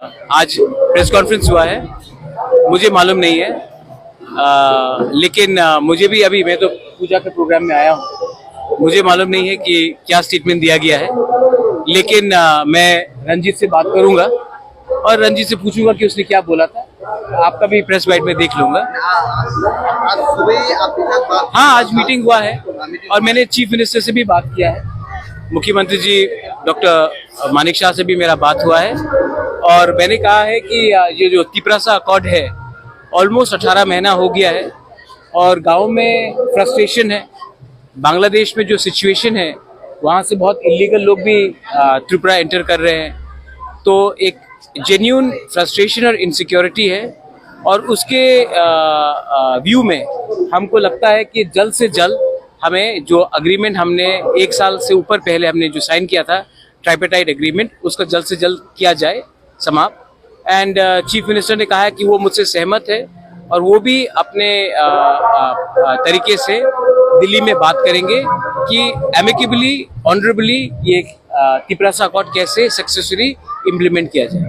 आज press conference हुआ है, मुझे मालूम नहीं है, लेकिन मुझे भी अभी मैं तो पूजा के प्रोग्राम में आया हूँ, मुझे मालूम नहीं है कि क्या स्टेटमेंट दिया गया है। लेकिन मैं रंजीत से बात करूंगा और रंजीत से पूछूंगा कि उसने क्या बोला था। आपका भी प्रेस बाइट में देख लूंगा। आज सुबह आपके साथ बात? हाँ, आज मीटिंग हुआ है और मैंने चीफ मिनिस्टर से भी बात किया है, मुख्यमंत्री जी डॉक्टर मानिक शाह से भी मेरा बात हुआ है और मैंने कहा है कि ये जो तिपरासा अकॉर्ड है ऑलमोस्ट 18 महीना हो गया है और गांव में फ्रस्ट्रेशन है। बांग्लादेश में जो सिचुएशन है वहाँ से बहुत इलीगल लोग भी त्रिपुरा एंटर कर रहे हैं, तो एक जेन्युइन फ्रस्ट्रेशन और इनसिक्योरिटी है और उसके व्यू में हमको लगता है कि जल्द से जल्द हमें जो अग्रीमेंट हमने 1 साल से ऊपर पहले हमने जो साइन किया था ट्राइपेटाइट एग्रीमेंट, उसका जल्द से जल्द किया जाए समाप्त। एंड चीफ मिनिस्टर ने कहा है कि वो मुझसे सहमत है और वो भी अपने तरीके से दिल्ली में बात करेंगे कि एमिकेबली ऑनरेबली ये तिपरासा अकॉर्ड कैसे सक्सेसफुली इम्प्लीमेंट किया जाए।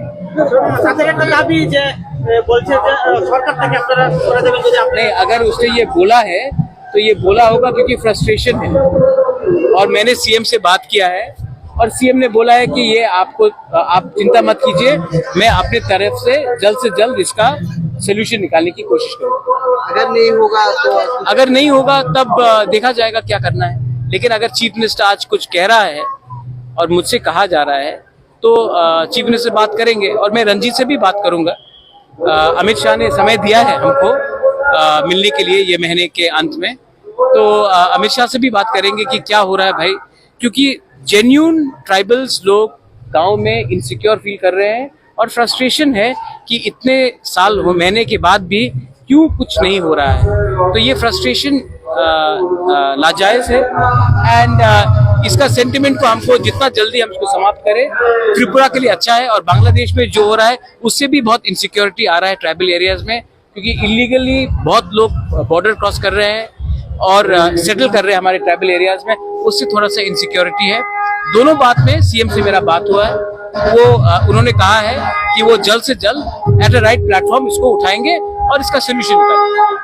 नहीं, अगर उसने ये बोला है तो ये बोला होगा क्योंकि फ्रस्ट्रेशन है और मैंने सीएम से बात किया है और सीएम ने बोला है कि ये आप चिंता मत कीजिए, मैं अपने तरफ से जल्द इसका सोल्यूशन निकालने की कोशिश करूंगा। अगर नहीं होगा तब देखा जाएगा क्या करना है। लेकिन अगर चीफ मिनिस्टर आज कुछ कह रहा है और मुझसे कहा जा रहा है तो चीफ मिनिस्टर से बात करेंगे और मैं रंजीत से भी बात करूंगा। अमित शाह ने समय दिया है हमको मिलने के लिए ये महीने के अंत में, तो अमित शाह से भी बात करेंगे कि क्या हो रहा है भाई, क्योंकि जेन्यून ट्राइबल्स लोग गांव में इनसिक्योर फील कर रहे हैं और फ्रस्ट्रेशन है कि इतने साल महीने के बाद भी क्यों कुछ नहीं हो रहा है। तो ये फ्रस्ट्रेशन लाजायज है एंड इसका सेंटिमेंट को हमको जितना जल्दी हम इसको समाप्त करें त्रिपुरा के लिए अच्छा है। और बांग्लादेश में जो हो रहा है उससे भी बहुत इनसिक्योरिटी आ रहा है ट्राइबल एरियाज में, क्योंकि इलीगली बहुत लोग बॉर्डर क्रॉस कर रहे हैं और सेटल कर रहे हैं हमारे ट्राइबल एरियाज में, उससे थोड़ा सा इनसिक्योरिटी है। दोनों बात में सीएम से मेरा बात हुआ है, वो उन्होंने कहा है कि वो जल्द से जल्द एट अ राइट प्लेटफॉर्म इसको उठाएंगे और इसका सोल्यूशन निकालेंगे।